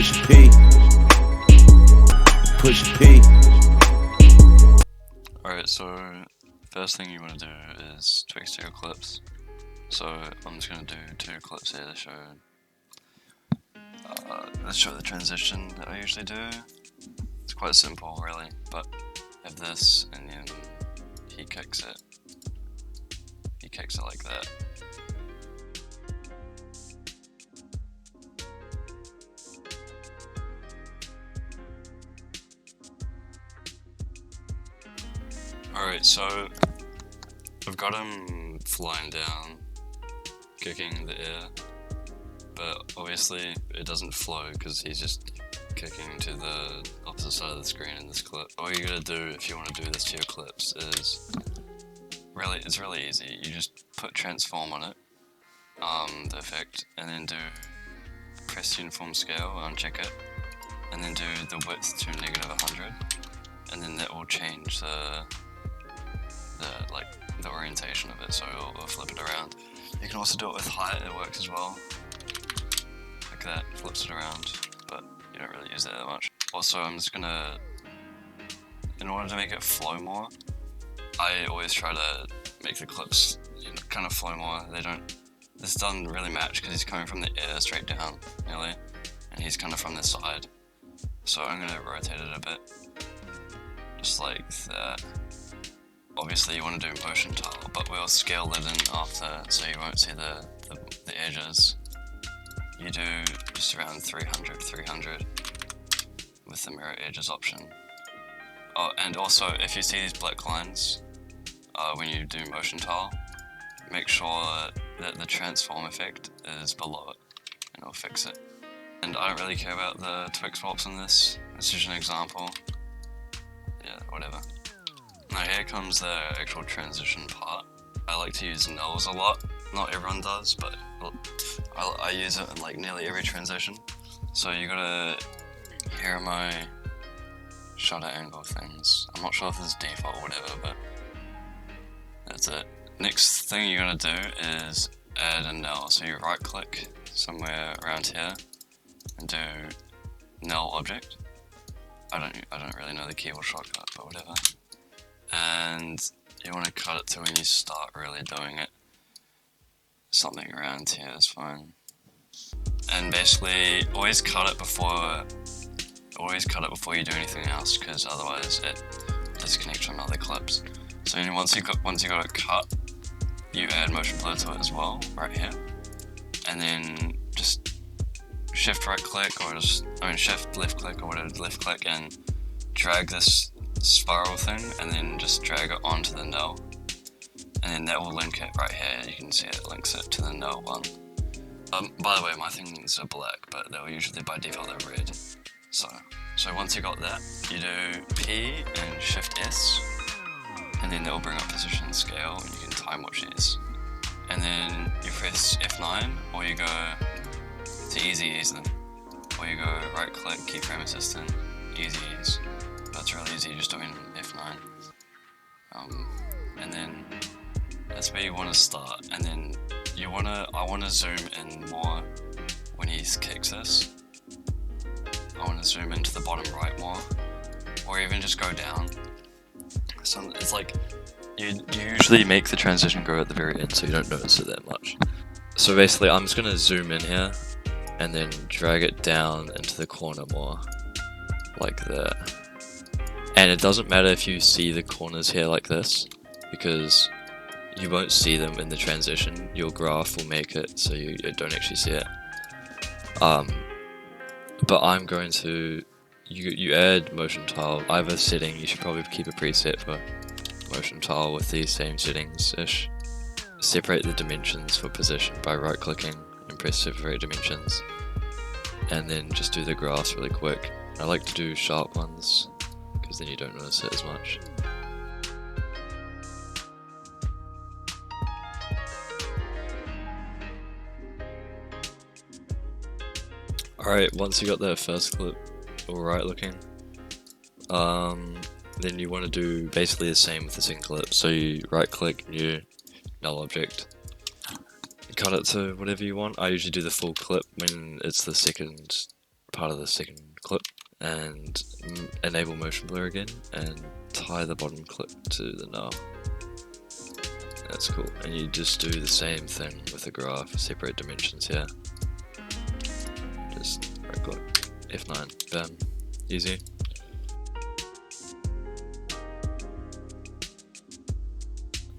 Push P. Push P. Alright, so first thing you want to do is twist your clips. So I'm just going to do 2 clips here to show the transition that I usually do. It's quite simple really, but I have this and then he kicks it. He kicks it like that. Alright, so I've got him flying down, kicking the air, but obviously it doesn't flow because he's just kicking to the opposite side of the screen in this clip. All you gotta do if you want to do this to your clips is it's really easy. You just put transform on it, the effect, and then press uniform scale, uncheck it, and then do the width to -100, and then that will change the orientation of it, so it'll flip it around. You can also do it with height, it works as well. Like that, flips it around, but you don't really use it that much. Also, I'm just gonna, in order to make it flow more, I always try to make the clips kind of flow more. This doesn't really match because he's coming from the air straight down, nearly, and he's kind of from the side. So I'm gonna rotate it a bit, just like that. Obviously you want to do motion tile, but we'll scale that in after so you won't see the edges. You do just around 300 with the mirror edges option. Oh, and also if you see these black lines when you do motion tile, make sure that the transform effect is below it and it'll fix it. And I don't really care about the twig swaps in this. It's just an example. Yeah, whatever. Now here comes the actual transition part. I like to use nulls a lot. Not everyone does, but I use it in like nearly every transition. So you gotta, here are my shutter angle things. I'm not sure if it's default or whatever, but that's it. Next thing you're gonna do is add a null. So you right click somewhere around here and do null object. I don't really know the keyboard shortcut, but whatever. And you want to cut it to when you start really doing it. Something around here is fine. And basically, always cut it before you do anything else, because otherwise it disconnects from other clips. So once you got it cut, you add motion blur to it as well, right here. And then just shift right click shift left click or whatever, left click, and drag this spiral thing and then just drag it onto the null, and then that will link it right here. You can see it links it to the null one. By the way, my things are black, but they were usually by default they're red. So once you got that, you do P and Shift S, and then that will bring up position and scale, and you can time watch these. And then you press F9, or you go to easy ease them, or you go right click, keyframe assistant, easy ease. That's really easy, just doing F9. And then that's where you want to start. And then I want to zoom in more when he kicks this. I want to zoom into the bottom right more, or even just go down. So it's like you usually make the transition go at the very end, so you don't notice it that much. So basically, I'm just gonna zoom in here and then drag it down into the corner more, like that. And it doesn't matter if you see the corners here like this, because you won't see them in the transition. Your graph will make it so you don't actually see it. But I'm going to, you add motion tile. I have a setting, you should probably keep a preset for motion tile with these same settings-ish. Separate the dimensions for position by right clicking and press separate dimensions. And then just do the graphs really quick. I like to do sharp ones, because then you don't notice it as much. Alright, once you got the first clip alright looking, then you want to do basically the same with the second clip. So you right click, new, null object, cut it to whatever you want. I usually do the full clip when it's the second part of the second clip and enable motion blur again and tie the bottom clip to the null. That's cool. And you just do the same thing with the graph, separate dimensions here. Just right click, F9, bam, easy.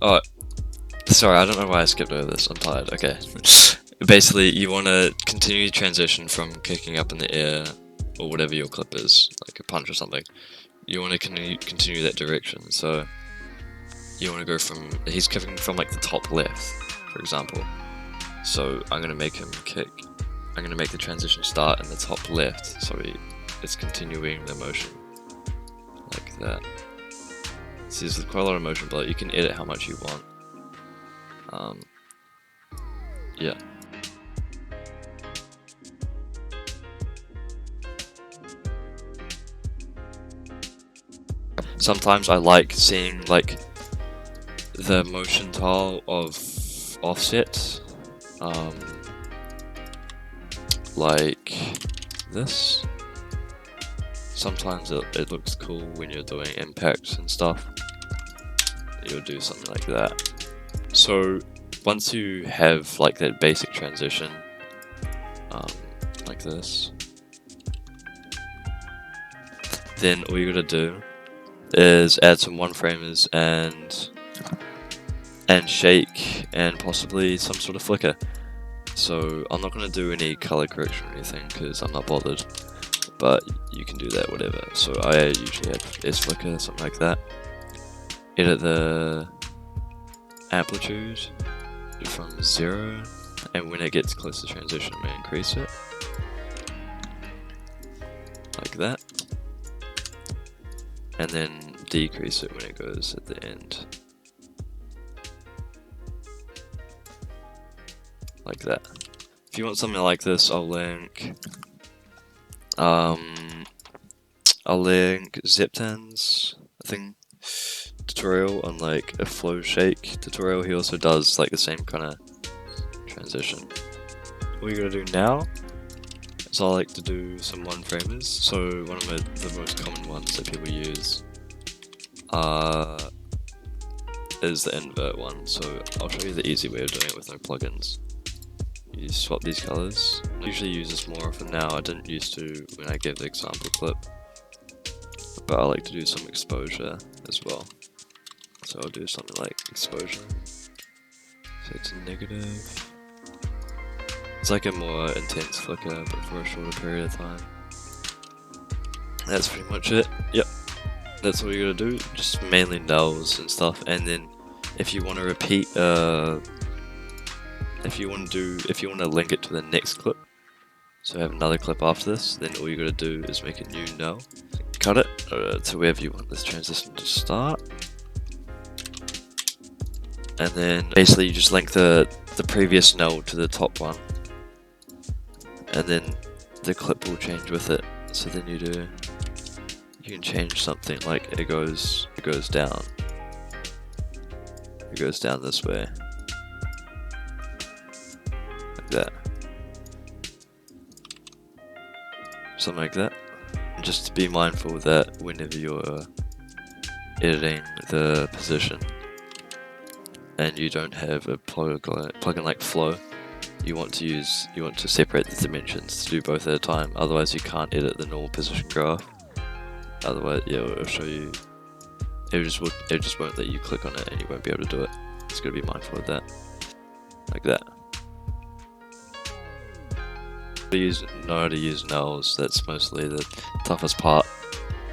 Oh, sorry, I don't know why I skipped over this, I'm tired, okay. Basically, you want to continue transition from kicking up in the air, or whatever your clip is, like a punch or something. You want to continue that direction, so you want to go from, he's kicking from like the top left, for example. So I'm going to make him kick, I'm going to make the transition start in the top left, so it's continuing the motion, like that. So there's quite a lot of motion blur, you can edit how much you want. Yeah. Sometimes I like seeing like the motion tile of offset, like this. Sometimes it looks cool when you're doing impacts and stuff. You'll do something like that. So once you have like that basic transition, like this, then all you gotta do is add some one framers and shake and possibly some sort of flicker. So I'm not gonna do any color correction or anything because I'm not bothered, but you can do that whatever. So I usually add S flicker, something like that. Edit the amplitude from 0, and when it gets close to transition, we increase it like that, and then decrease it when it goes at the end, like that. If you want something like this, I'll link Zeptan's tutorial on like a flow shake tutorial. He also does like the same kind of transition. What you're gonna do now is I like to do some one framers. So one of the most common ones that people use is the invert one. So I'll show you the easy way of doing it with no plugins. You swap these colors. I usually use this more often now. I didn't used to when I gave the example clip, but I like to do some exposure as well. So I'll do something like exposure. So it's a negative. It's like a more intense flicker, but for a shorter period of time. That's pretty much it. Yep. That's all you gotta do. Just mainly nulls and stuff. And then if you want to repeat, if you want to link it to the next clip, so have another clip after this, then all you gotta do is make a new null. Cut it to wherever you want this transition to start. And then basically you just link the previous null to the top one, and then the clip will change with it. So then you can change something like it goes down. It goes down this way, like that, something like that. And just be mindful that whenever you're editing the position and you don't have a plugin like Flow, you want to separate the dimensions to do both at a time. Otherwise, you can't edit the normal position graph. Otherwise, yeah, it'll show you. It just won't let you click on it, and you won't be able to do it. Just gotta be mindful of that, like that. Know how to use nulls. That's mostly the toughest part.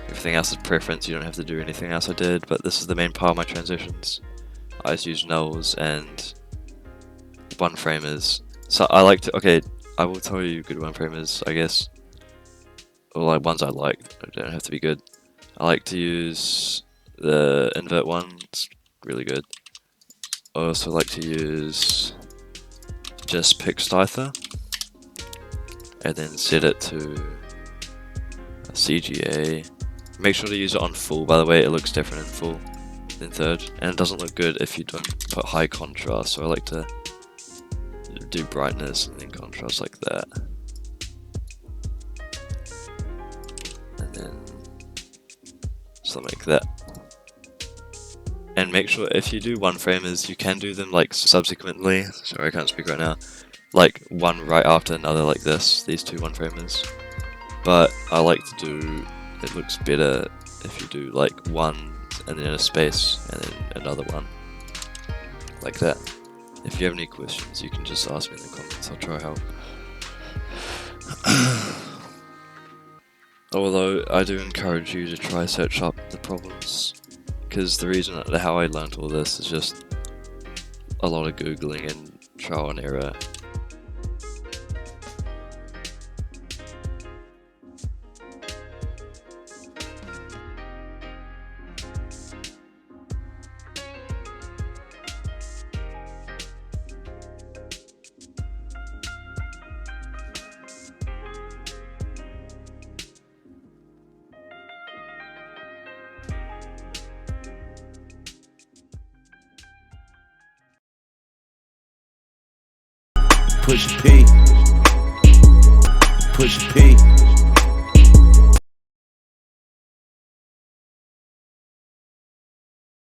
Everything else is preference. You don't have to do anything else I did, but this is the main part of my transitions. I just use nulls and one framers. So I like to, okay, I will tell you good one framers, I guess. Or like ones I like, they don't have to be good. I like to use the invert one, it's really good. I also like to use just pick Stither and then set it to CGA. Make sure to use it on full, by the way, it looks different in full than third, and it doesn't look good if you don't put high contrast, so I like to do brightness and then contrast like that. and then something like that. And make sure if you do one framers, you can do them like subsequently. Sorry, I can't speak right now. Like one right after another, like this. These two one framers. But I like to do. It looks better if you do like one and then a space and then another one, like that. If you have any questions, you can just ask me in the comments. I'll try to help. Although I do encourage you to try search up the problems. Because the reason how I learned all this is just a lot of googling and trial and error. Push P.